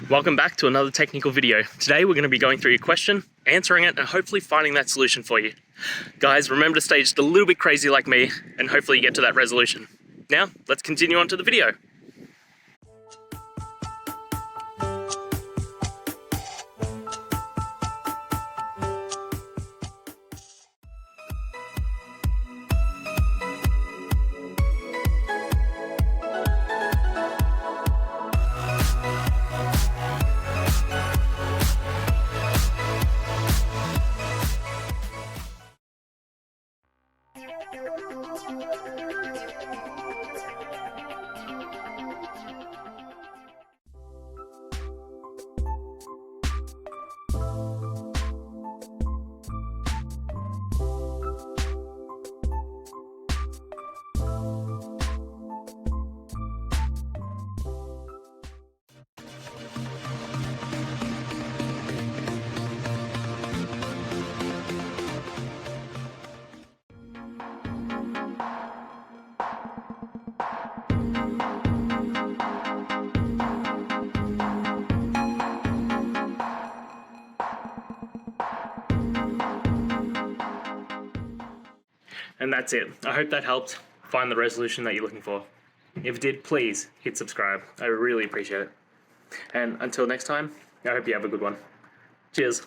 Welcome back to another technical video. Today we're going to be going through your question, answering it, and hopefully finding that solution for you. Guys, remember to stay just a little bit crazy like me, and hopefully you get to that resolution. Now, let's continue on to the video. And that's it. I hope that helped find the resolution that you're looking for. If it did, please hit subscribe. I really appreciate it. And until next time, I hope you have a good one. Cheers.